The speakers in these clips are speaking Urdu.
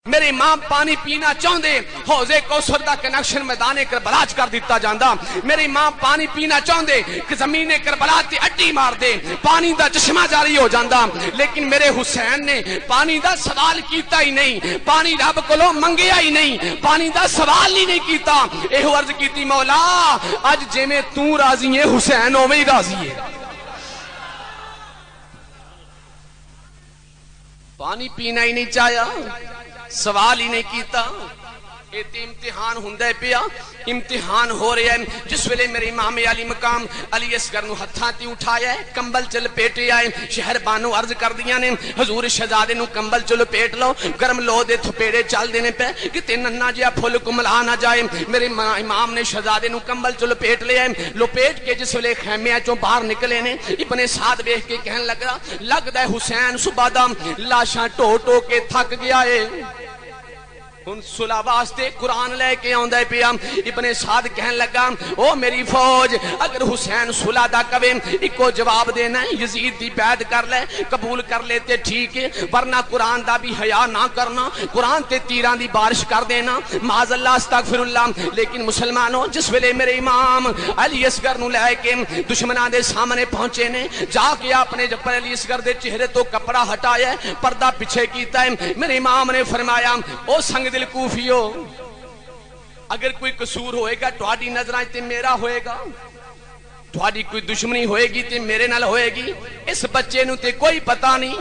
میرے امام پانی پینا چاہندے حوضے کوثر دا کنیکشن میدان کربلا چ کر دیتا جاندا. میرے امام پانی پینا چاہندے کہ زمین کربلا تے اڈی مار دے پانی دا چشمہ جاری ہو جاندا. لیکن میرے حسین نے پانی دا سوال کیتا ہی نہیں, پانی رب کولوں منگیا ہی نہیں, پانی دا سوال ہی نہیں کیتا. ایہو عرض کیتی مولا اج جویں تو راضی ہے حسین اوویں ہی راضی ہے. پانی پینا ہی نہیں چاہیا, سوال ہی نہیں کیتا. یہ تے امتحان ہوندا پیا, امتحان ہو رہا ہے. جس ویلے میرے امام علی مقام علی اصغر نو ہتھاں تے اٹھایا ہے, کمبل چ لپیٹے آئے. شہر بانو عرض کر دیاں نے حضور شہزادے نو کمبل چ لپیٹ لو, گرم لو دے تھپیڑے چل دینے پے کہ ننا جہا پھل کملا نہ جائے. میرے امام نے شہزادے نو کمبل چ لپیٹ لیا ہے. لپیٹ کے جس ویلے خیمے چوں باہر نکلے نے ابن سعد ویکھ کے کہن لگدا ہے حسین صبح دا لاشاں ٹو ٹو کے تھک گیا ہے, ہن صلح واسطے قرآن لے کے آندا پیا. ابن سعد کہن لگا او میری فوج اگر حسین صلح دا کہے اکو جواب دینا ہے یزید دی بیعت کر لے, قبول کر لے تے ٹھیک ہے, ورنہ قرآن دا بھی حیا نہ کرنا, قرآن تے تیراں دی بارش کر دینا, معاذ اللہ استغفر اللہ. لیکن مسلمانوں جس ویلے میرے امام علی اصغر نو لے کے دشمناں دے سامنے پہنچے نے, جا کے اپنے جبر علی اصغر دے چہرے تو کپڑا ہٹایا, پردہ پیچھے کیتا ہے. میرے امام نے فرمایا او سنگ دل کوفیو, اگر کوئی قصور ہوئے گا تہاڈی نظراں تے میرا ہوئے گا, تہاڈی کوئی دشمنی ہوئے گی تے میرے نال ہوئے گی. اس بچے نو تے کوئی پتہ نہیں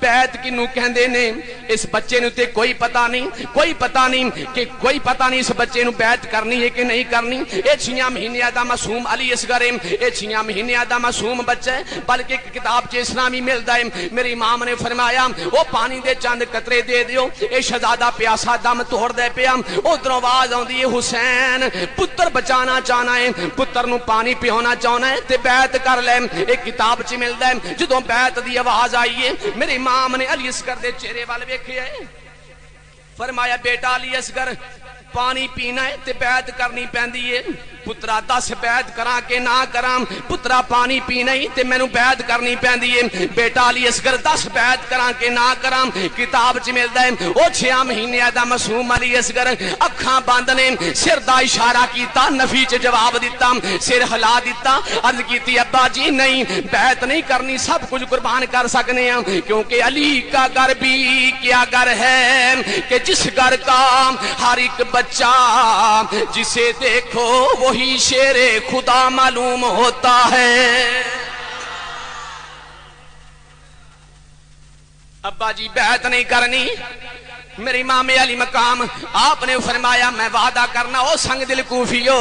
بیعت کنوں کہندے نے, اس بچے نو تے کوئی پتہ نہیں, کوئی پتہ نہیں کہ کوئی پتہ نہیں اس بچے نو بیعت کرنی ہے کہ نہیں کرنی. اے 6 مہینے دا معصوم علی اصغر ہے, اے 6 مہینے دا معصوم بچہ ہے, بلکہ ایک کتاب چ اسلامی ملدا ہے. میرے امام نے فرمایا او پانی دے چند قطرے دے دیو, اے شہزادہ پیاسا دم توڑ دے پیا. ادھر آواز آندی ہے حسین پتر بچانا چاہنا ہے, پتر نو پانی پیونا چاہنا ہے تے بیعت کر لے. ایک کتاب چ ملدا ہے جدوں بیعت دی آواز آئی ہے میرے امام نے علی اصغر دے چہرے وال ویکھیا ہے, فرمایا بیٹا علی اصغر پانی پینا ہے تے بیعت کرنی پیندی ہے. پترا دس بیعت کراں کہ نہ کراں, پترا پانی پینا ہی تے مینوں بیعت کرنی پیندی ہے. بیٹا علی اصغر دس بیعت کراں کہ نہ کراں. کتاب چ ملدا ہے او 6 مہینے دا معصوم علی اصغر اکھاں بند نے, سر دا اشارہ کیتا, نفی چ جواب دتا, سر ہلا دتا, عرض کیتی ابا جی نہیں بیعت نہیں کرنی, سب کچھ قربان کر سکنے ہیں, کیونکہ علی کا گھر بھی کیا گھر ہے کہ جس گھر کا ہر ایک بچہ جسے دیکھو وہی شیر خدا معلوم ہوتا ہے. ابا جی بیعت نہیں کرنی. میرے امام علی مقام آپ نے فرمایا میں وعدہ کرنا او سنگ دل کوفیو,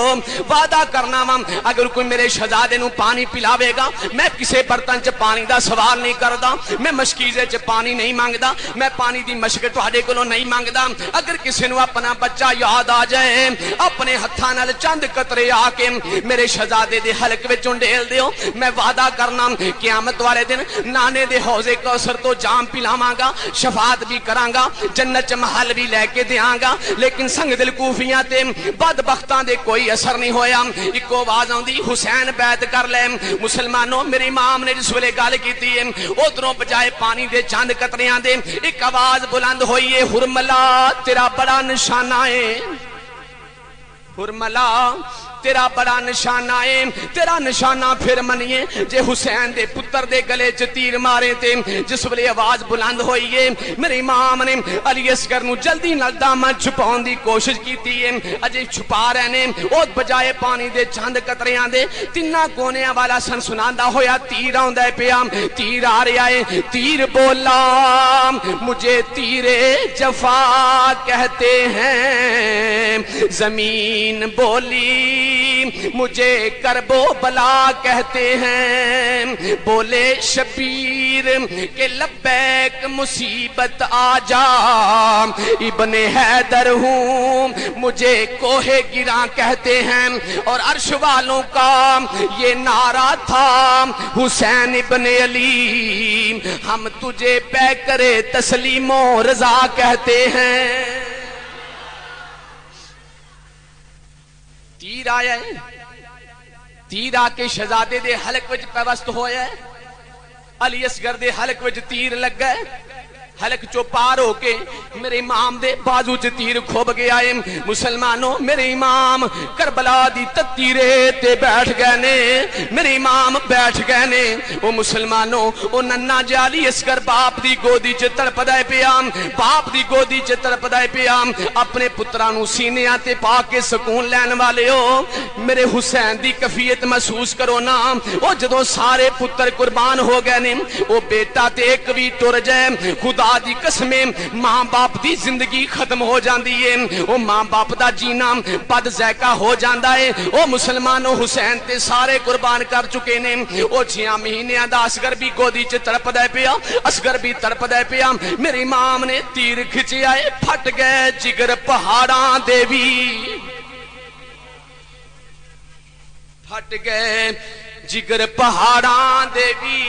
وعدہ کرنا وا اگر کوئی میرے شہزادے نو پانی پلاوے گا میں کسے برتن چ پانی دا سوال نہیں کردا, میں مشکیزے چ پانی نہیں مانگدا, میں پانی دی مشک تہاڈے کولوں نہیں مانگدا. اگر کسے نو اپنا بچہ یاد آ جائے اپنے ہتھاں نال چند قطرے آ کے میرے شہزادے دے حلق وچ ڈیل دیو, میں وعدہ کرنا قیامت والے دن نانے دے حوض کوثر تو جام پلاواں گا, شفاعت بھی کراں گا, جنت محل بھی لے کے دیاں گا. لیکن سنگ دل کوفیاں تے بدبختاں دے کوئی اثر نہیں ہویا. ایک آواز آندی حسین بیعت کر لے. مسلمانوں میرے امام نے جس ویلے گل کیتی ہے ادھروں بجائے پانی دے چند قطریاں دے ایک آواز بلند ہوئی ہے حرملا تیرا بڑا نشانہ ہے, حرملا تیرا بڑا نشانہ ہے, تیرا نشانہ پھر منیے جے حسین دے پتر دے گلے چ تیر مارے تے. جس ویلے آواز بلند ہوئی ہے میرے امام نے علی اصغر نو جلدی نال دامن چھپاؤن دی کوشش کیتی ہے, اجے چھپا رہے نے. او بجائے پانی دے چند قطریاں دے تینا کونیاں والا سن سناندا ہویا تیر آندا پیا. تیر آ رہا ہے, تیر بولا مجھے تیرے جفا کہتے ہیں, زمین بولی مجھے کرب و بلا کہتے ہیں. بولے شبیر کہ لبیک مصیبت آ جا, ابن حیدر ہوں مجھے کوہ گراں کہتے ہیں. اور عرش والوں کا یہ نعرہ تھا حسین ابن علی ہم تجھے پیکر تسلیم و رضا کہتے ہیں. تیر آیا ہے, تیر آ کے شہزادے دے حلق وچ پیوست ہویا ہے, علی اصغر دے حلق وچ تیر لگ گئے. حلق چو پار ہو کے میرے امام دے بازو چ تیر کھوب گیا ہے مسلمانوں میرے امام کربلا دی تتیرے تے بیٹھ گئے نے میرے امام بیٹھ گئے نے او مسلمانوں او ننا جالی اسکر باپ دی گودی چ تڑپدا پیا باپ دی گودی چ تڑپدا پیا اپنے پتراں نو سینیاں تے پا کے سکون لین والے ہو میرے حسین دی کفیت محسوس کرو نا او جدوں سارے پتر قربان ہو گئے نے او بیٹا تے ایک بھی ٹر جائے خدا دی قسمیں ماں باپ دی زندگی ختم ہو جاندی ہے او ماں باپ دا جینا بد ذائقہ ہو جاندا ہے او مسلمانوں حسین تے سارے قربان کر چکے نے او 6 مہینیاں دا اصغر بھی گودی چ تڑپدا پیا اصغر بھی تڑپدا پیا میرے امام نے تیر کھچیا ہے پھٹ گئے جگر پہاڑاں دے وی پھٹ گئے جگر پہاڑاں دے وی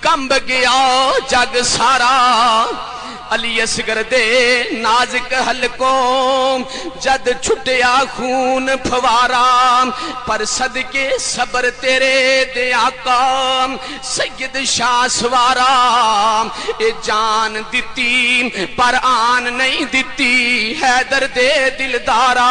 کمب گیا جگ سارا علی اصغر دے نازک حلقوں جد چھٹیا خون پھوارا پر صدقے صبر تیرے دے آقا سید شاہ سوارا اے جان دیتی پر آن نہیں دیتی حیدر دے دلدارا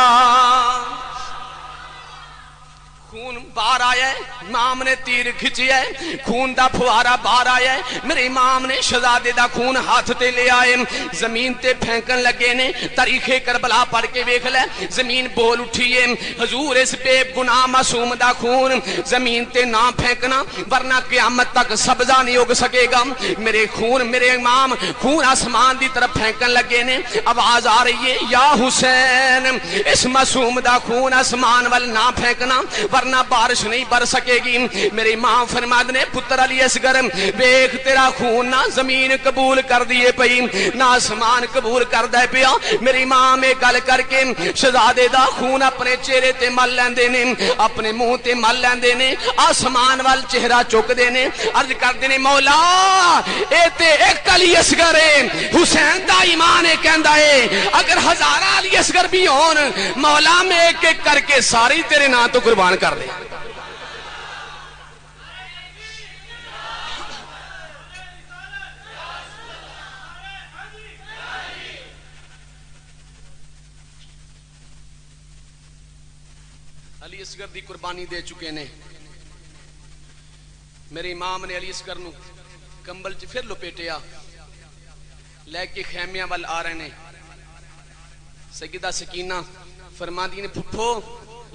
خون باہر آیا ہے امام نے تیر کھچیا ہے خون دا پھوارا باہر آیا ہے میرے امام نے شہزادے دا خون ہاتھ تے لے آئے زمین تے پھینکن لگے نے تاریخ کربلا پڑھ کے ویکھ لے زمین بول اٹھی ہے حضور اس بے گناہ معصوم دا خون زمین تے نہ پھینکنا ورنہ قیامت تک سبزہ نہیں اگ سکے گا میرے خون میرے امام خون آسمان دی طرف پھینکن لگے نے آواز آ رہی ہے یا حسین اس معصوم دا خون آسمان وال نہ پھینکنا ورنہ بارش نہیں بر سکے گی میرے امام فرماد نے پتر علی اصغر بیک تیرا خون نہ زمین قبول کر دیے پئی نہ آسمان قبول کر دے پیا میرے امام ایک گل کر کے شہزادے دا خون اپنے چہرے تے مل لیندے نے اپنے منہ تے مل لیندے نے آسمان وال چہرہ چک دے نے عرض کر دے نے مولا اے تے ایک علی اصغر حسین دا ایمان ہے کہندا ہے اگر ہزارہ علی اصغر بھی ہون مولا میں ایک ایک کر کے ساری تیرے نام تو قربان کر دے علی اصغر دی قربانی دے چکے نے میرے امام نے علی اصغر نو کمبل چ پھر لپیٹیا لے کے خیمیاں وال آ رہے نے سیدہ سکینہ فرماندی نے پھپھو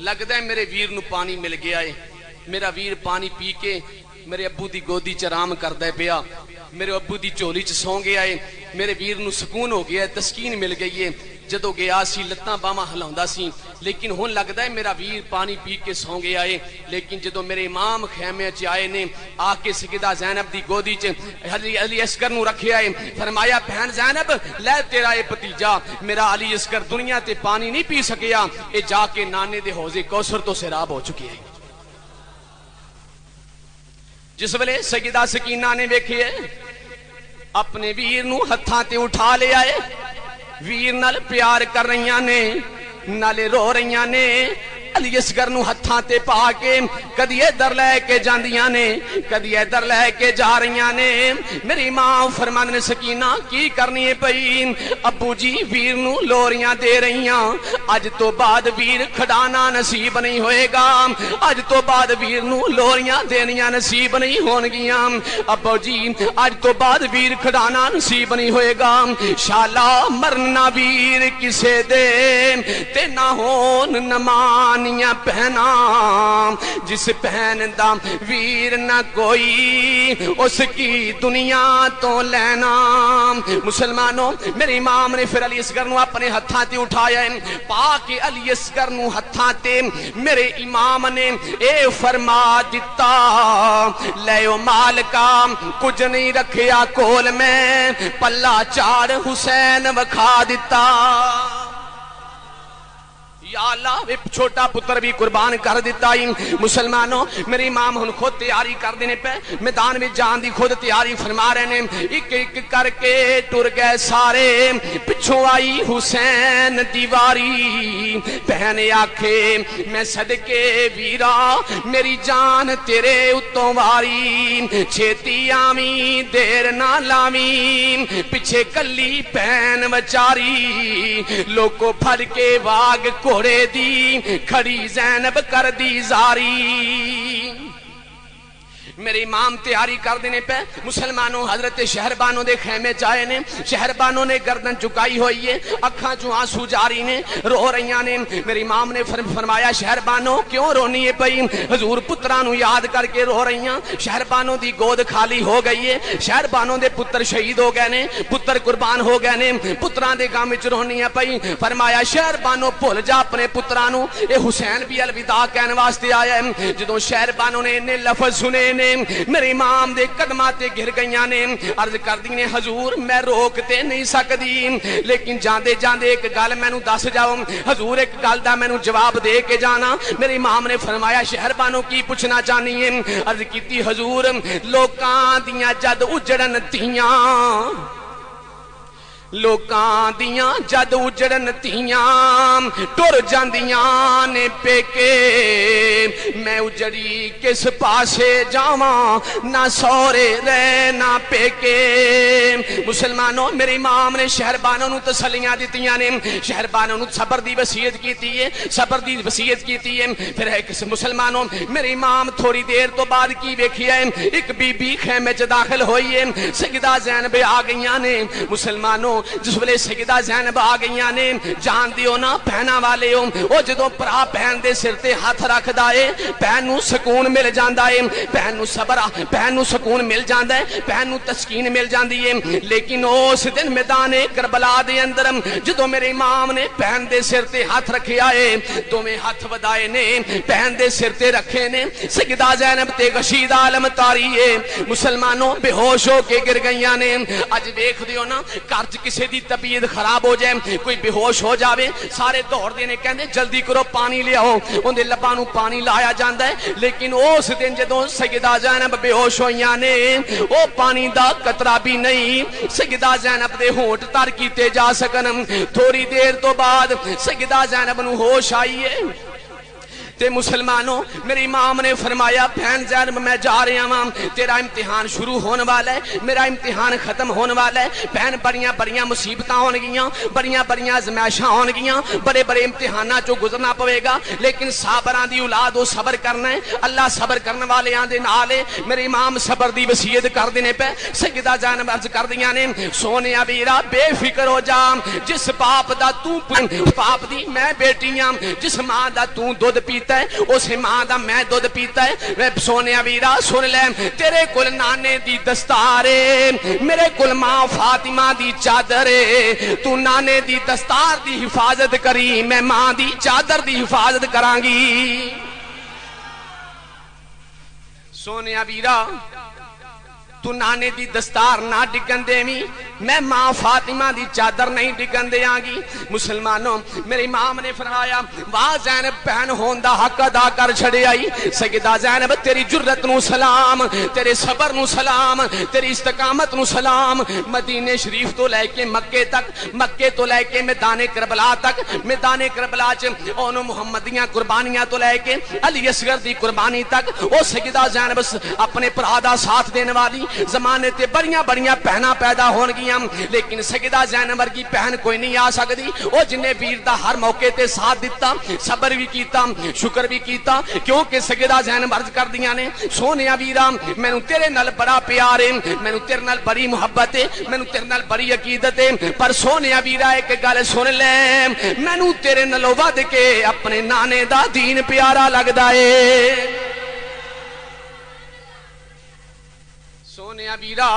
لگدا ہے میرے ویر نو پانی مل گیا ہے میرا ویر پانی پی کے میرے ابو دی گودی چ آرام کردا ہے پیا میرے ابو دی چولی چ سو گیا ہے میرے ویر نو سکون ہو گیا ہے تسکین مل گئی ہے جدو گیا سی لتاں باواں ہلاوندا سی لیکن ہن لگدا ہے میرا ویر پانی پی کے سو گیا ہے لیکن جدو میرے امام خیمے چ آئے نے آ کے سیدہ زینب دی گودی چ علی اصغر نو رکھیا ہے فرمایا بہن زینب لے تیرا اے بھتیجا میرا علی اصغر دنیا تے پانی نہیں پی سکیا اے جا کے نانے دے حوض کوثر تو سیراب ہو چکی ہے جس ویلے سیدہ سکینہ نے ویکھے اپنے ویر نو ہتھاں تے اٹھا لے آئے ویر نال پیار کر رہیاں نے نالے رو رہیاں نے علی اصغر نو ہتھاں تے پا کے کدی ادھر لے کے جاندیاں نے کدی ادھر لے کے جا رہیاں نے میری ماں فرمان نے سکینہ کی کرنی ہے پئی ابو جی ویر نو لوریاں دے رہیاں اج تو بعد ویر کھڈانا نصیب نہیں ہوئے گا اج تو بعد ویر نو لوریاں دینیاں نصیب نہیں ہون گیاں ابو جی اج تو بعد ویر کھڈانا نصیب نہیں ہوئے گا شالا مرنا ویر کسے دے تے نہ ہون نمان پہنا جس پہن دا ویر نہ کوئی اس کی دنیا تو لینا مسلمانوں میرے امام نے پھر علی اصغر نو اپنے ہتھاں تے اٹھایا ہے پاک علی اصغر نو ہتھاں تے میرے امام نے اے فرما دیتا لیو مال کا کچھ نہیں رکھیا کول میں پلہ چاڑ حسین وکھا دیتا یا اللہ چھوٹا پتر بھی قربان کر دیتا ہی. مسلمانوں میری امام ہن خود تیاری کر دینے پہ میدان میں جان دی خود تیاری فرما رہے نے. ایک ایک کر کے ٹر گئے سارے پچھوں آئی حسین دیواری. بہن آکھے میں صدقے ویرا میری جان تیرے اتوں واری. چھیتی آمی دیر نہ لامی پیچھے کلی پین وچاری. لوگو پھڑ کے واگ کوڑے دی کھڑی زینب کر دی زاری. میرے امام تیاری کر دینے پہ مسلمانوں حضرت شہربانوں دے خیمے چاہے نے. شہربانوں نے گردن چکائی ہوئی ہے اکھاں چوں آنسو جاری نے رو رہیاں نے. میرے امام نے فرمایا شہربانوں کیوں رونی ہے پئی؟ حضور پترانوں یاد کر کے رو رہیاں. شہربانوں دی گود خالی ہو گئی ہے. شہربانوں دے پتر شہید ہو گئے نے پتر قربان ہو گئے نے. پتراں دے غم وچ رونی ہے پئی. فرمایا شہربانوں بھول جا اپنے پترانوں. اے حسین بھی الوداع کہنے واسطے آیا ہے. جدوں شہربانوں نے انہیں لفظ سنے نے میرے امام دے قدماں تے گر گئیاں نے. عرض کر دی نے حضور میں روکتے نہیں سکدی لیکن جاندے جاندے ایک گل مینوں دس جاؤ. حضور ایک گل دا مینوں جواب دے کے جانا. میرے امام نے فرمایا شہربانوں کی پوچھنا چاہنی ہے؟ عرض کیتی حضور لوکاں دیاں جد اجڑن تیاں لوکاں دیاں جد اجڑن تیاں ٹر جاندیاں نے پیکے. میں اجڑی کس پاسے جاواں نہ سورے رہ نہ پیکے. مسلمانوں میرے امام نے شہربانوں نو تسلیاں دتیاں نے. شہربانوں نو صبر دی وصیت کیتی ہے صبر دی وصیت کیتی ہے. پھر ایک مسلمانوں میرے امام تھوڑی دیر تو بعد کی ویکھیا ہے ایک بی بی خیمے چ داخل ہوئی ہے. سیدہ زینب آ گئیاں نے. مسلمانوں جس ویلے سیدہ زینب آ گئیاں نے جان دیو نا بہنا والے ہو او جدوں پرا بہن دے سر تے ہاتھ رکھدا اے بہن نو سکون مل جاندا اے. بہن نو صبر بہن نو سکون مل جاندا ہے بہن نو تسکین مل جاندی ہے. لیکن اس دن میدان کربلا دے اندر جدوں میرے امام نے بہن دے سر تے ہاتھ رکھیا اے دوویں ہاتھ ودائے نے بہن دے سر تے رکھے نے. سیدہ زینب تے غشید عالم تاری ہے. مسلمانوں بے ہوش ہو کے گر گئیاں نے. اج ویکھ دیو نا گھر چ کسے دی طبیعت خراب ہو جائے کوئی بے ہوش ہو جاوے سارے دوڑ دے نے کہندے جلدی کرو پانی لے آؤ. اون دے لباں نوں پانی لایا جاندا ہے. لیکن اس دن جدوں سیدہ زینب بے ہوش ہوئیاں نے او پانی دا قطرہ بھی نہیں سیدہ زینب دے ہونٹ تر کیتے جا سکن. تھوڑی دیر تو بعد سیدہ زینب نوں ہوش آئی ہے. تے مسلمانوں میرے امام نے فرمایا بہن زینب میں جا رہا ہوں تیرا امتحان شروع ہونے والا ہے میرا امتحان ختم ہونے والا ہے. بہن بڑیاں بڑیاں مصیبتاں ہون گیاں بڑیاں بڑیاں آزمائشاں ہون گیاں بڑے بڑے امتحاناں چوں گزرنا پوے گا. لیکن صابراں دی اولاد او صبر کرنا ہے. اللہ صبر کرنے والیاں دے نال ہے. میرے امام صبر دی وصیت کر دینے پہ سیدہ زینب عرض کر دیاں نے سونیا ویرا بے فکر ہو جا. جس باپ دا تو باپ دی میں بیٹی ہاں جس ماں دا تو دودھ پیتا اس ماں دا میں دودھ پیتا ہے. سونیا ویرا سن لے تیرے کول نانے دی دستار میرے کول ماں فاطمہ دی چادر تو نانے دی دستار دی حفاظت کری میں ماں دی چادر دی حفاظت کراں گی. سونیا ویرا تو نانے دی دستار نہ ڈگن دے میں ماں فاطمہ دی چادر نہیں ڈگن دے آگی. مسلمانوں میرے امام نے فرمایا واہ زینب بہن ہون دا حق ادا کر چھڑے آئی. سیدہ زینب تیری جرت نو سلام تیرے صبر نو سلام تیری استقامت نو سلام. مدینے شریف تو لے کے مکے تک مکے تو لے کے میدان کربلا تک میدان کربلا چ اونوں محمدیاں قربانیاں تو لے کے علی اصغر دی قربانی تک او سیدہ زینب اپنے بھرا دا ساتھ دینے والی زمانے تے بڑیاں بڑیاں بہناں پیدا ہون گیاں. لیکن سیدہ زینب ورگی بہن کوئی نہیں آ سکتی. او جن نے ویر دا ہر موقع تے ساتھ دیتا صبر بھی کیتا شکر بھی کیتا. کیونکہ سیدہ زینب عرض کر دیاں نے سونیا ویرا مینوں تیرے نال بڑا پیار ہے مینوں تیرے نال بڑی محبت ہے مینوں تیرے نال بڑی عقیدت ہے. پر سونیا ویرا ایک گل سن لے مینوں تیرے نالوں ود کے اپنے نانے دا دین پیارا لگدا ہے. سونیا ویرا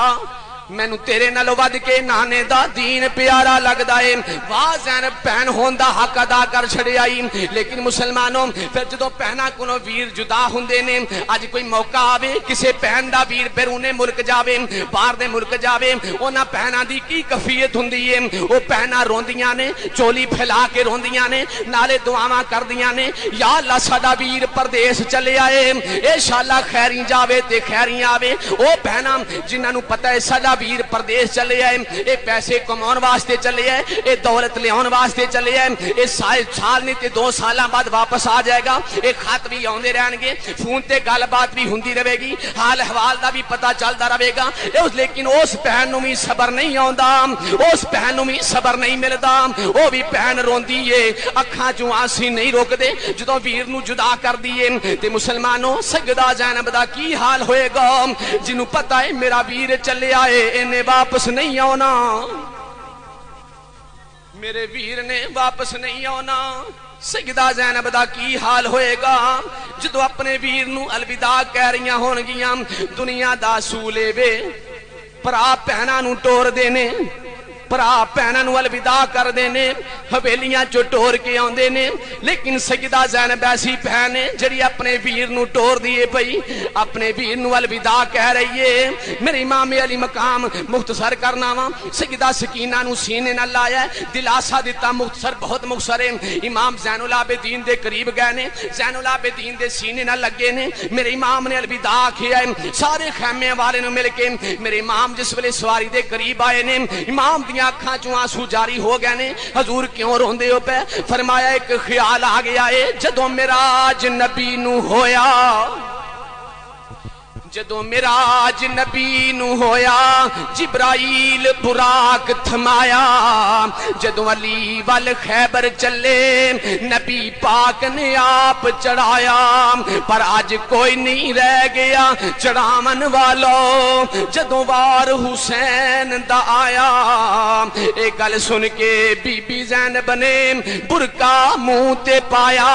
مینوں تیرے نالوں ود کے نانے دا دین پیارا لگدا اے واہ زینب بہن ہون دا حق ادا کر چھڑیا ائی لیکن مسلمانوں پھر جدوں بہناں کولوں ویر جدا ہوندے نے اج کوئی موقع آوے کسے بہن دا ویر بیرون ملک جاوے باہر دے ملک جاوے انہاں بہناں دی کی کیفیت ہوندی اے او بہناں روندیاں نے چولی پھیلا کے روندیاں نے نالے دعاواں کردیاں نے یا اللہ ساڈا ویر پردیس چلیا اے انشاءاللہ خیری جاوے تے خیری آوے او بہناں جنہاں نوں پتہ ہے ساڈا ویر پردیس چلے آئے اے پیسے کماؤن واسطے چلے آئے اے دولت لیاؤن واسطے چلے آئے اے سال نہیں تے 2 سالاں بعد واپس آ جائے گا اے خط بھی آندے رہن گے فون تے گل بات بھی ہوندی رہے گی حال احوال دا بھی پتہ چلدا رہے گا لیکن اس بہن نوں بھی صبر نہیں آوندا اس بہن نوں بھی صبر نہیں ملدا او بھی بہن روندی اے اکھاں چوں آنسو نہیں روکدے جدوں ویر نوں جدا کر دیے تے مسلمانوں سیدہ زینب دا کی حال ہوئے گا جنوں پتہ ہے میرا ویر چلے آئے انہیں واپس نہیں آنا میرے ویر نے واپس نہیں آنا سیدہ زینب دا کی حال ہوئے گا جدو اپنے ویر نو الوداع کہہ رہیاں ہون گیاں دنیا دا سولے وے پرا پہنا نو ٹور دینے پرا پہنا نو الوداع کر دینے حویلیاں چو ٹور کے آندے نے لیکن سیدہ زینب ایسی بہن ہے جڑی اپنے ویر نو ٹور دیے پئی اپنے ویر نو الوداع کہہ رہی ہے میرے امام علی مقام مختصر کرنا وا سیدہ سکینہ نو سینے نہ لایا دلاسا دیتا مختصر بہت مختصر ہے امام زین العابدین دے قریب گئے نے زین العابدین دے سینے نہ لگے نے میرے امام نے الوداع کیا ہے سارے خیمے والے نو مل کے میرے امام جس ویلے سواری دے قریب آئے نے امام دیاں اکھاں چوں آنسو جاری ہو گئے نے حضور کیوں روندے ہو پے فرمایا ایک خیال آ گیا ہے جدوں معراج نبی نو ہویا جدوں معراج نبی نو ہویا جبرائیل براق تھمایا جدوں علی وال خیبر چلے نبی پاک نے آپ چڑھایا پر آج کوئی نہیں رہ گیا چڑھاون والو جدوں وار حسین دا آیا ایک گل سن کے بی بی زینب نے برقع منہ تے پایا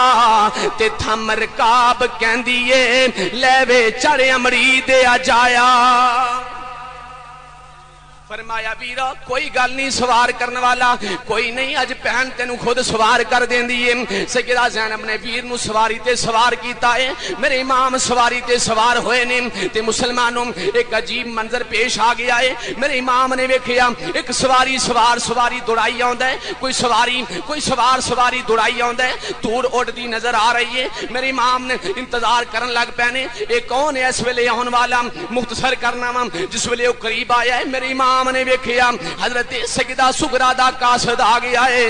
تے تھم رکاب کہندیے لے وے چڑھ امری دے آ جایا فرمایا ویرا کوئی گل نہیں سوار کرنے والا کوئی نہیں اج پہن تینوں خود سوار کر دین دیئے سیدہ زینب نے ویر نو سواری تے سوار کیتا ہے میرے امام سواری تے سوار ہوئے نے تے مسلمانوں ایک عجیب منظر پیش آ گیا ہے میرے امام نے ویکھیا ایک سواری دوڑائی آندا ہے کوئی سواری دوڑائی آندا ہے دور اڑدی نظر آ رہی ہے میرے امام نے انتظار کرن لگ پے نے اے کون ہے اس ویلے آن والا مختصر کرنا وا جس ویلے او قریب آیا ہے میرے امام نے ویکھیا حضرت سیدہ سغرا دا قاصد آ گیا ہے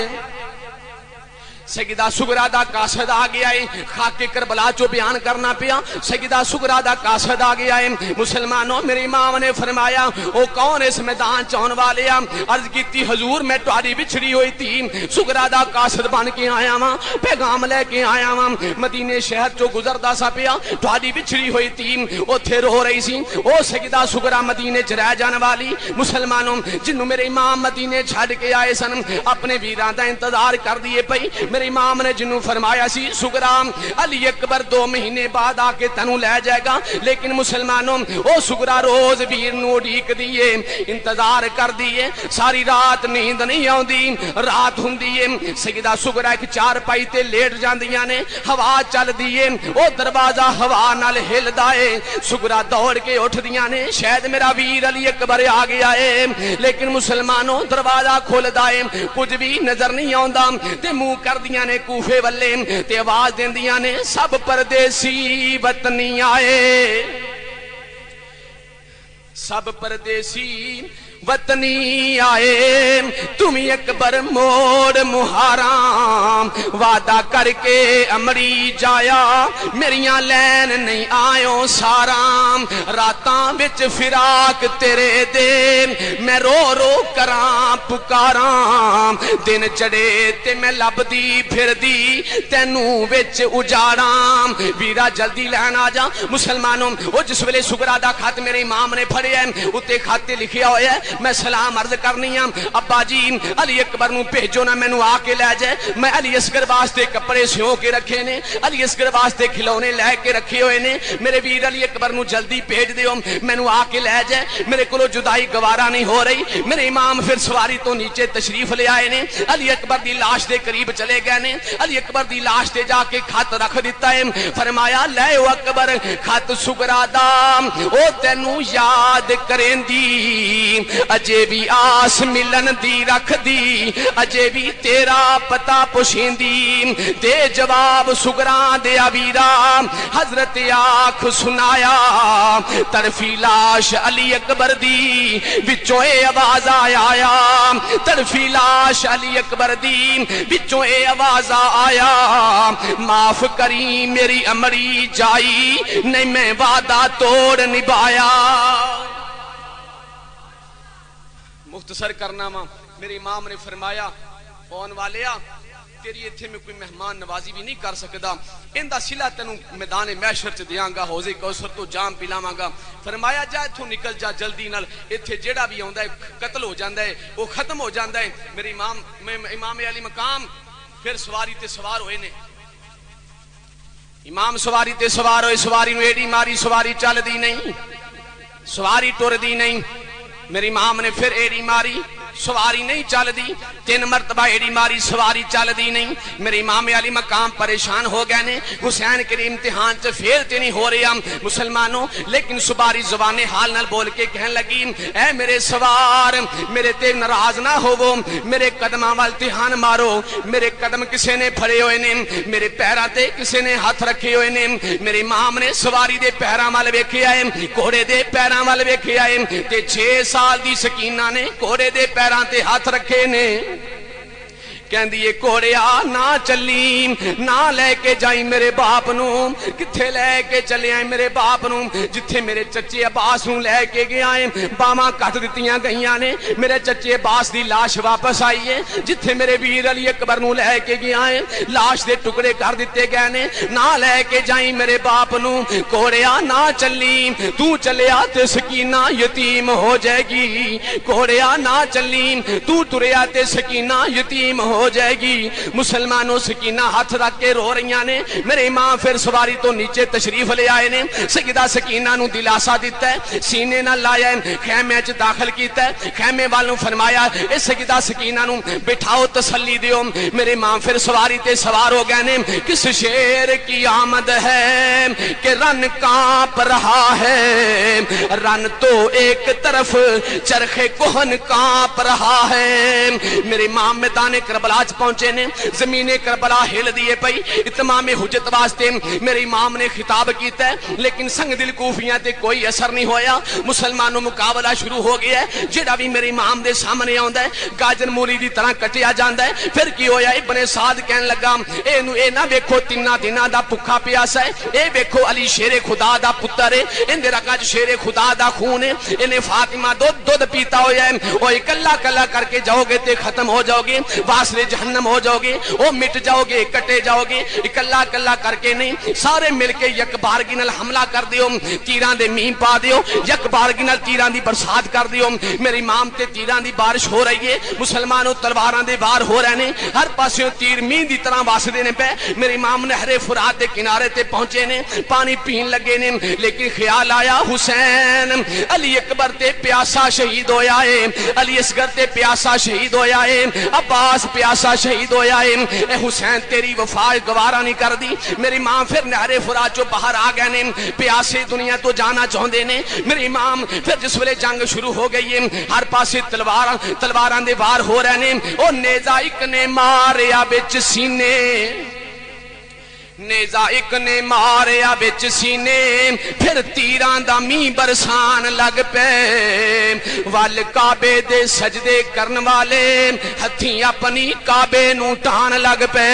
سیدہ سغرا دا قاصد آ گیا ہے خاک کربلا چو بیان کرنا پیا سیدہ سغرا دا قاصد آ گیا ہے مسلمانوں میرے امام نے فرمایا او کون اس میدان چون والے عرض کیتی حضور میں تہاڈی بچھڑی ہوئی تھی سغرا دا قاصد بن کے آیا وا پیغام لے کے آیا وا مدینے شہر چو گزردا سا پیا تہاڈی بچھڑی ہوئی تھی اوتھے رو رہی سی او سیدہ سغرا مدینے چ رہ جان والی مسلمانوں جنوں میرے امام مدینے چھڈ کے آئے سن اپنے ویراں دا انتظار کر دیے پئی میرے امام نے جنوں فرمایا سی سغرا علی اکبر 2 مہینے بعد آ کے تینوں لے جائے گا لیکن مسلمانوں او سغرا روز ویر نو ڈیک دیے انتظار کر دیے ساری رات نیند نہیں آوندی رات ہوندی ہے سیدہ سغرا ایک چارپائی تے لیٹ جاندیاں نے ہوا چل دیے او دروازہ ہوا نال ہلدا ہے سغرا دوڑ کے اٹھدیاں نے شاید میرا ویر علی اکبر آ گیا ہے لیکن مسلمانوں دروازہ کھلدا ہے کچھ بھی نظر نہیں آوندا تے منہ کر دیاں نے کوفے والے تے آواز دیندیاں نے سب پردیسی وطنی آئے سب پردیسی وطنی آئے تمہیں اکبر موڑ مہارام وعدہ کر کے امری جایا میریاں لین نہیں آئیوں سارام راتاں وچ فراق تیرے دے میں رو رو کراں پکاراں دن چڑے تے میں لب دی پھر دی تینوں وچ اجاڑاں ویرا جلدی لین آ جا مسلمانوں وہ جس ویلے سغرا دا خط میرے امام نے پڑھیا ہے اتے خط لکھیا ہویا ہے میں سلام عرض کرنی ہوں ابا جی علی اکبر نو بھیجو نا مینوں آ کے لے جائے میں علی اصغر واسطے کپڑے سیو کے رکھے نے علی اصغر واسطے کھلونے لے کے رکھے ہوئے نے میرے ویر علی اکبر نو جلدی بھیج دیو مینوں آ کے لے جائے میرے کولو جدائی گوارا نہیں ہو رہی میرے امام پھر سواری تو نیچے تشریف لے آئے نے علی اکبر دی لاش دے قریب چلے گئے نے علی اکبر دی لاش تے جا کے خط رکھ دیتا ہے فرمایا لے او اکبر خط سگرا دا او تینوں یاد کریندی اجے بھی آس ملن دی رکھ دی اجے بھی تیرا پتہ پوچھیندی دے جواب سگراں دے ویرا حضرت آنکھ سنایا طرفی لاش علی اکبر دی وچوں اے آواز آیا طرفی لاش علی اکبر دی وچوں اے آواز آیا معاف کری میری امری جائی نہیں میں وعدہ توڑ نبھایا مختصر کرنا ماں میرے امام نے فرمایا اون والیا تیری ایتھے میں کوئی مہمان نوازی بھی نہیں کر سکدا ان دا صلہ تینوں میدان محشر چ دیاں گا حوض کوثر تو جام پلاواں گا فرمایا جا ایتھوں نکل جا جلدی نال ایتھے جیڑا بھی آوندا ہے قتل ہو جاندا ہے وہ ختم ہو جاندا ہے میرے امام علی مقام پھر سواری تے سوار ہوئے نے امام سواری تے سوار ہوئے سواری نو ایڈی ماری سواری چل دی نہیں سواری ٹر دی نہیں میری امام نے پھر ایڈی ماری سواری نہیں چل دی 3 مرتبہ ایڈی ماری سواری چل دی نہیں میرے امام علی مقام پریشان ہو گئے نے حسین کے امتحان سے فیل تے نہیں ہو رہے ہم مسلمانوں لیکن سواری زبان حال نال بول کے کہنے لگی اے میرے سوار میرے تے ناراض نہ ہوو میرے قدماں وال دھیان مارو میرے قدم کسے نے پھڑے ہوئے نے میرے پیراں تے کسے نے ہاتھ رکھے ہوئے نے میرے امام نے سواری دے پیراں وال ویکھیا ہے گھوڑے دے پیراں وال ویکھیا ہے تے 6 سال دی سکینہ نے گھوڑے دے پیراں تے ہاتھ رکھے نے کہندی اے گھوڑیا نہ چلی نہ لے کے جائیں میرے باپ نو کتھے لے کے چلے آئیں میرے باپ نو جتھے میرے چچے عباس نو لے کے گیا ہے باواں کٹ دتیاں گئیاں نے میرے چچے عباس دی لاش واپس آئی ہے جتھے میرے ویر علی اکبر نو لے کے گیا ہے لاش دے ٹکڑے کر دیتے گئے نے نہ لے کے جائیں میرے باپ نو گھوڑیا نہ چلی تو چلیا تے سکینہ یتیم ہو جائے گی گھوڑیا نہ چلی تو تریا تے سکینہ یتیم ہو جائے گی مسلمانوں سکینہ ہاتھ رکھ کے رو رہیاں نے میرے امام پھر سواری تو نیچے تشریف لے آئے نے سیدہ سکینہ نو دلاسا دیتا ہے سینے نہ لایا ہے خیمے چ داخل کیتا ہے خیمے والوں فرمایا اے سیدہ سکینہ نو بٹھاؤ تسلی دیو میرے امام پھر سواری تے سوار ہو گئے نے کس شیر کی آمد ہے کہ رن کانپ رہا ہے رن تو ایک طرف چرخ کوہن کانپ رہا ہے میرے امام میدان کربلا پہنچے نے زمین کربلا ہل دیے پئی اتمام حجت واسطے میرے امام نے خطاب کیتا ہے لیکن سنگ دل کوفیاں تے کوئی اثر نہیں ہویا مسلمانوں مقابلہ شروع ہو گیا ہے جڑا بھی میرے امام دے سامنے آندا ہے گاجر مولی دی طرح کٹیا جاندا ہے پھر کی ہویا ابن سعد کہن لگا اے نہ ویکھو 3 دناں دا بھکھا پیاسا ہے اے ویکھو علی شیر خدا دا پتر ہے ان دے رگاں وچ شیر خدا دا خون ہے انہیں فاطمہ دودھ پیتا ہویا ہے او کلا کلا کر کے جاؤ گے تے ختم ہو جاؤ گے واسطے جہنم ہو جاؤ گے او مٹ جاؤ گے کٹے جاؤ گے اکلا کلا کر کے نہیں سارے مل کے یک بارگی نال حملہ کر دیو تیراں دے میم پا دیو یک بارگی نال تیراں دی برسات کر دیو میرے امام تے تیراں دی بارش ہو رہی ہے مسلمانوں تلواراں دے وار ہو رہے نے ہر پاسوں تیر مین دی طرح واسدے نے پے میرے امام نہر فرات دے کنارے تے پہنچے نے پانی پین لگے نے لیکن خیال آیا حسین علی اکبر تے پیاسا شہید ہویا ہے علی اصغر تے پیاسا شہید ہویا ہے عباس پیاسا شہید ہویا ہے اے حسین تیری وفا گوارا نہیں کر دی میری ماں پھر نہر فرات چوں باہر آ گئے نے پیاسے دنیا تو جانا چاہندے نے میری امام پھر جس ویلے جنگ شروع ہو گئی ہے ہر پاسے تلواراں دے وار ہو رہے نے او نیزا ایک نے ماریا وچ سینے نیزا ایک نے ماریا بچ سینے پھر تیران دا می برسان لگ پے وال کعبے دے سجدے کرن والے ہتھیں اپنی کعبے نو ٹان لگ پے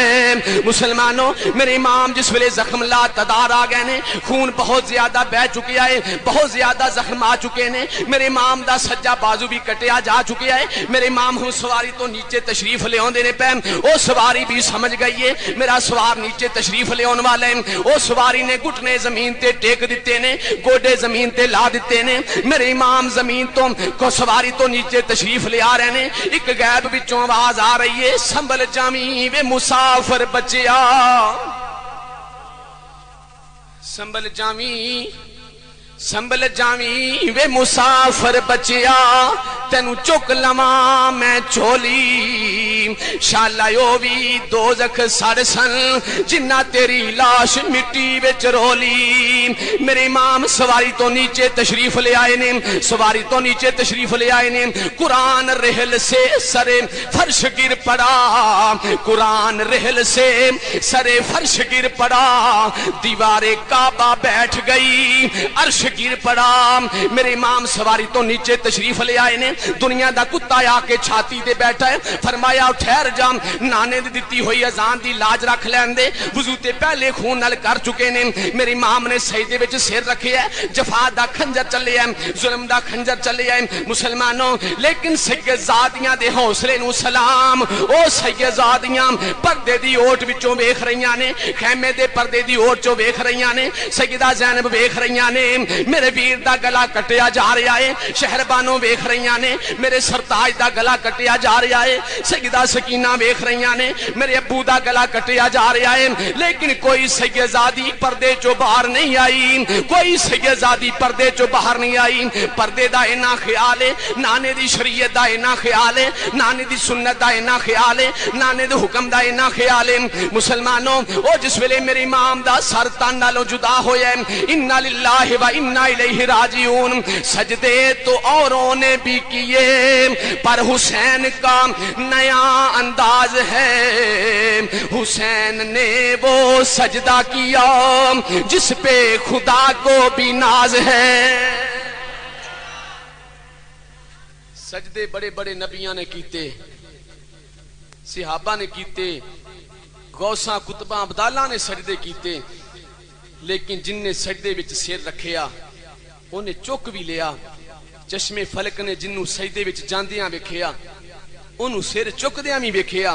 مسلمانوں میرے امام جس ویلے زخم لا تدار آ گئے نے خون بہت زیادہ بہ چکیا ہے بہت زیادہ زخم آ چکے نے میرے امام دا سجا بازو بھی کٹیا جا چکیا ہے میرے امام ہوں سواری تو نیچے تشریف لے آندے نے پے او سواری بھی سمجھ گئی ہے میرا سوار نیچے تشریف لے آن والے او سواری نے گھٹنے زمین تے ٹیک دیتے نے گوڈے زمین تے لا دیتے نے میرے امام زمین تو کو سواری تو نیچے تشریف لے آ رہے نے ایک غیب وچوں آواز آ رہی ہے سنبھل جاویں وے مسافر بچیا سنبھل جاویں وے مسافر بچیا تینو چک لواں میں چولی شالا بھی دوزخ سڑ سن جنہ تیری لاش مٹی وچ رولی میرے امام سواری تو نیچے تشریف لے آئے نے سواری تو نیچے تشریف لے آئے نے قرآن رحل سے سرے فرش گر پڑا قرآن رحل سے سرے فرش گر پڑا دیوار کعبہ بیٹھ گئی عرش گر پڑا میرے امام سواری تو نیچے تشریف لے آئے نے دنیا دا کتا آ کے چھاتی دے بیٹھا ہے فرمایا ٹھہر جا نانے دی دتی ہوئی اذان دی لاج رکھ لین دے وضو تے پہلے خون نال کر چکے نے میرے امام نے سجدے وچ سر رکھیا ہے جفا دا خنجر چلے ہے ظلم دا خنجر چلے ہے مسلمانوں لیکن سیدزادیاں دے حوصلے نو سلام او سیدزادیاں پردے دی اوٹ وچوں ویکھ رہیاں نے خیمے دے پردے دی اوٹ چوں ویکھ رہیاں نے سیدہ زینب ویکھ رہیاں نے میرے ویر دا گلا کٹیا جا رہا ہے شہربانوں ویکھ رہیاں نے میرے سرتاج دا گلا کٹیا جا رہا ہے سیدہ سکینہ ویکھ رہیاں نے میرے ابو دا گلا کٹیا جا رہا ہے لیکن کوئی سیدزادی پردے چوں باہر نہیں آئی کوئی سیدزادی پردے چوں باہر نہیں آئی پردے دا اینا خیال ہے نانے دی شریعت دا اینا خیال ہے نانے دی سنت دا اینا خیال ہے نانے دے حکم دا اینا خیال ہے مسلمانوں او جس ویلے میرے امام دا سر تن نالوں جدا ہویا ہے انا للہ و انا الیہ راجعون سجدے تو اوروں نے بھی کیے پر حسین کا نیا انداز ہے حسین نے وہ سجدہ کیا جس پہ خدا کو بھی ناز ہے سجدے بڑے بڑے نبیاں نے کیتے صحابہ نے کیتے غوثاں کتباں عبداللہ نے سجدے کیتے لیکن جن نے سجدے وچ سر رکھیا انہیں چک بھی لیا چشمے فلک نے جنوں سجدے وچ جاندیاں ویکھیا انہوں سر چکدیاں بھی ویکھیا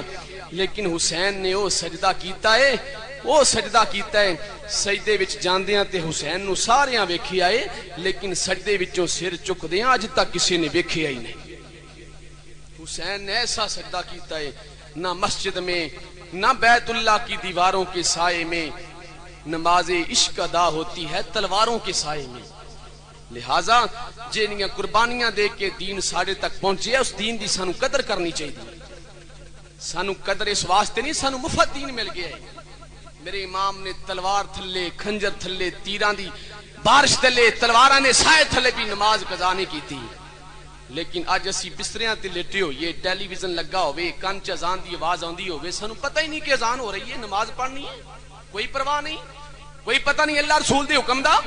لیکن حسین نے وہ سجدہ کیتا ہے وہ سجدہ کیتا ہے سجدے وچ جاندیاں تے حسین نو ساریاں ویکھیا ہے لیکن سجدے وچوں سر چکدیاں اج تک کسی نے ویکھیا ہی نہیں حسین نے ایسا سجدہ کیتا ہے نہ مسجد میں نہ بیت اللہ کی دیواروں کے سائے میں نماز عشق ادا ہوتی ہے تلواروں کے سائے میں لہٰذا جنیاں قربانیاں دے کے دین ساڑے تک پہنچے اس دین دی سانو قدر کرنی چاہیے سانو قدر اس واسطے نہیں سانو مفت دین مل گیا ہے میرے امام نے تلوار تھلے کھنجر تھلے تیران دی بارش تھلے تلواراں نے سائے تھلے بھی نماز قضا نہیں کی تھی لیکن آج اسی بستریاں تے لیٹے ہوئے ٹیلی ویژن لگا ہوئے کان چ اذان دی آواز آندی ہوئے سانو پتہ ہی نہیں کہ اذان ہو رہی ہے نماز پڑھنی ہے کوئی پرواہ نہیں کوئی پتہ نہیں اللہ رسول دے حکم دا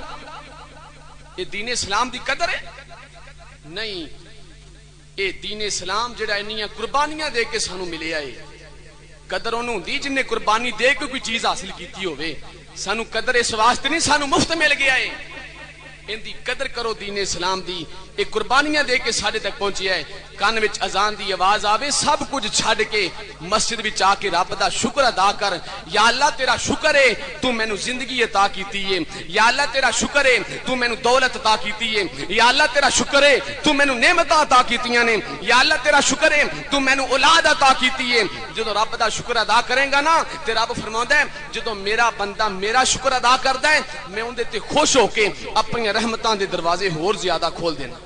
یہ دین اسلام دی قدر ہے نہیں یہ دین اسلام جڑا انیاں قربانیاں دے کے سانو ملے آئے قدر انہوں دی جن نے قربانی دے کے کوئی چیز حاصل کیتی ہوئے سانو قدر اس واسطے نہیں سانو مفت مل گیا ہے ان دی قدر کرو دین اسلام دی ایک قربانیاں دے کے ساڑے تک پہنچی ہے کان وچ اذان دی آواز آوے سب کچھ چھڑ کے مسجد وچ آ کے رب دا شکر ادا کر یا اللہ تیرا شکر ہے تو مینوں زندگی عطا کیتی ہے یا اللہ تیرا شکر ہے تو مینوں دولت عطا کیتی ہے یا اللہ تیرا شکر ہے تو مینوں نعمتاں عطا کیتیاں نے یا اللہ تیرا شکر ہے تو مینوں اولاد عطا کیتی ہے جدوں رب دا شکر ادا کرے گا نا تے رب فرماوندا ہے جدوں میرا بندہ میرا شکر ادا کردا ہے میں اون دے تے خوش ہو کے اپنی رحمتاں دے دروازے ہور زیادہ کھول دینا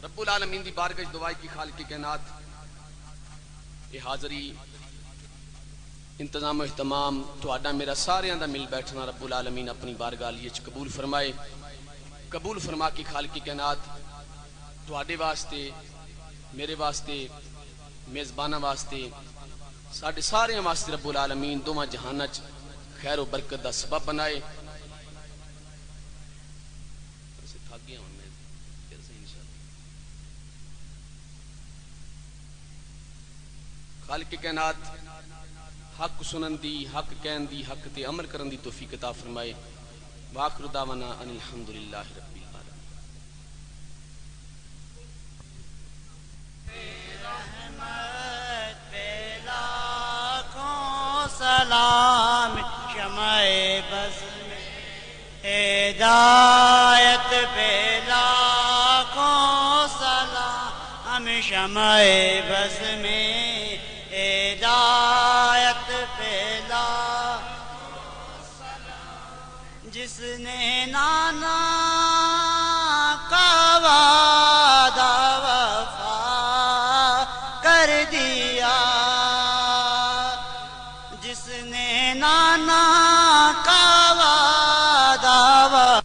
رب العالمین دی بارگاہ دعائی کی خالق کائنات یہ حاضری انتظام و اہتمام تہاڈا میرا ساریاں دا مل بیٹھنا رب العالمین اپنی بارگاہ علی وچ قبول فرمائے قبول فرما کے خالق کائنات تہاڈے واسطے میرے واسطے میزباناں واسطے ساڈے ساریاں واسطے رب العالمین دوواں جہاناں وچ خیر و برکت دا سبب بنائے خالق کائنات حق سنن دی حق کہن دی حق تے عمل کرن دی توفیق عطا فرمائے واخر دعوانا ان الحمدللہ رب العالمین رحمت پہ لاکھوں سلام شمع بز میں ہدایت پہ لاکھوں سلام شمع بز میں ہدایت پہ لاکھوں سلام جس نے نانا کا وعدہ وفا کر دیا جس نے نانا کا وعدہ وفا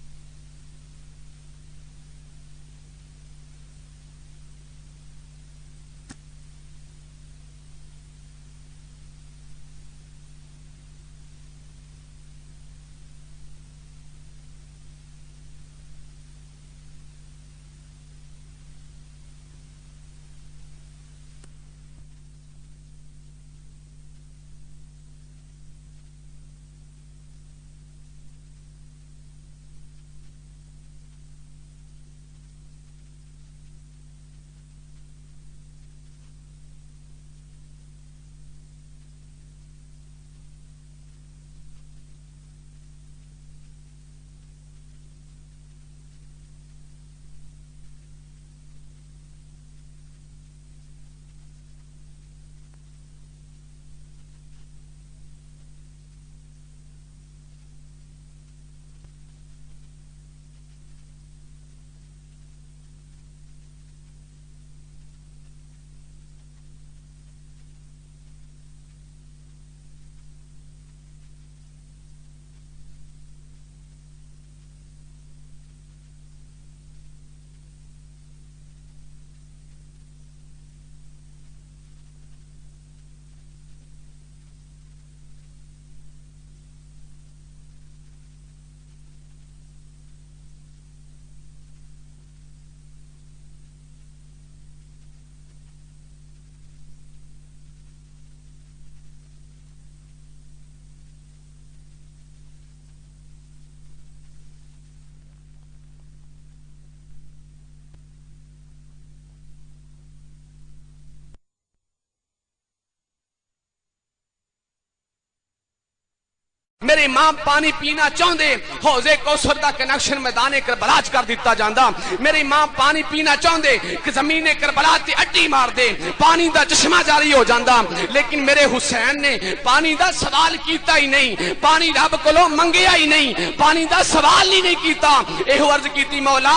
میرے امام پانی پینا چاہندے حوضے کوثر دا کنیکشن میدان کربلا کر دیتا جاندا میرے امام پانی پینا چاہندے کہ زمین کربلا تے اڈی مار دے پانی دا چشمہ جاری ہو جاندا لیکن میرے حسین نے پانی دا سوال کیتا ہی نہیں پانی رب کولوں منگیا ہی نہیں پانی دا سوال ہی نہیں کیتا ایہو عرض کیتی مولا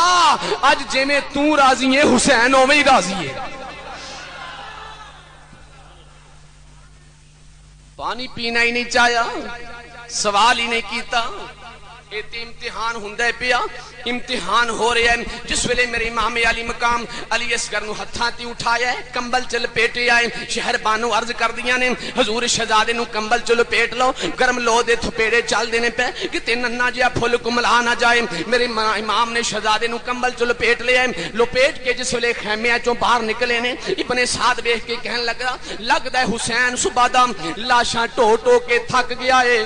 اج جویں تو راضی ہے حسین اوویں ہی راضی ہے پانی پینا ہی نہیں چاہیا سوال ہی نہیں کیتا یہ تے امتحان ہوندا پیا امتحان ہو رہا ہے جس ویلے میرے امام علی مقام علی اصغر نو ہتھاں تے اٹھایا ہے کمبل چ لپیٹے آئے شہر بانو عرض کر دیاں نے حضور شہزادے نو کمبل چ لپیٹ لو گرم لو دے تھپیڑے چل دینے پے کہ تے ننا جیا پھل کملا نہ جائے میرے امام نے شہزادے نو کمبل چ لپیٹ لیا ہے لپیٹ کے جس ویلے خیمے چوں باہر نکلے نے ابن سعد ویکھ کے کہن لگدا ہے حسین صبح دا لاشاں ٹو ٹو کے تھک گیا ہے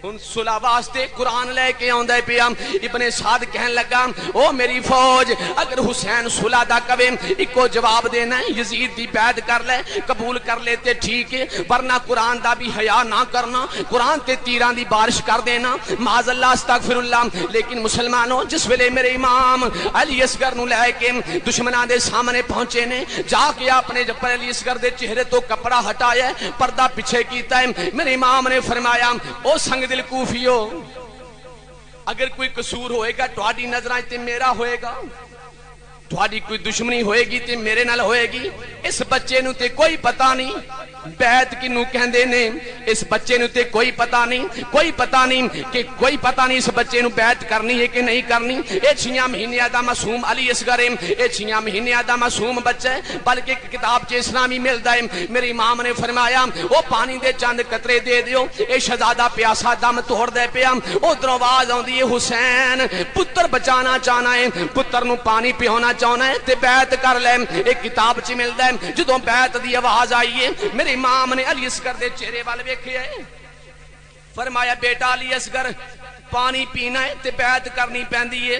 ہن صلح واسطے قرآن لے کے آندا ہے پیا ابن سعد کہن لگا او میری فوج اگر حسین صلح دا کہے اکو جواب دینا ہے یزید دی بیعت کر لے قبول کر لے تے ٹھیک ہے ورنہ قرآن دا بھی حیا نہ کرنا قرآن تے تیراں دی بارش کر دینا معاذ اللہ استغفر اللہ لیکن مسلمانوں جس ویلے میرے امام علی اصغر نو لے کے دشمناں دے سامنے پہنچے نے جا کے اپنے جبر علی اصغر دے چہرے تو کپڑا ہٹایا پردہ پیچھے کیتا ہے میرے امام نے فرمایا او سنگ دل کوفیو اگر کوئی قصور ہوئے گا تہاڈی نظراں تے میرا ہوئے گا تہاڈی کوئی دشمنی ہوئے گی تے میرے نال ہوئے گی اس بچے نو تے کوئی پتہ نہیں بیعت کنوں کہندے نے اس بچے نو تے کوئی پتہ نہیں کہ کوئی پتہ نہیں اس بچے نو بیعت کرنی ہے کہ نہیں کرنی اے 6 مہینے دا معصوم علی اصغر اے 6 مہینے دا معصوم بچہ ہے بلکہ ایک کتاب چ اسلامی ملدا ہے میرے امام نے فرمایا او پانی دے چند قطرے دے دیو اے شہزادہ پیاسا دم توڑ دے پیا ادھروں آواز آندی ہے حسین پتر بچانا چاہنا ہے پتر نو پانی پیونا چاہنا ہے تے بیعت کر لے ایک کتاب چ ملدا ہے جدوں بیعت دی آواز آئی ہے میرے امام نے علی اصغر دے چہرے وال ویکھیا ہے فرمایا بیٹا علی اصغر پانی پینا ہے تے بیعت کرنی پیندی ہے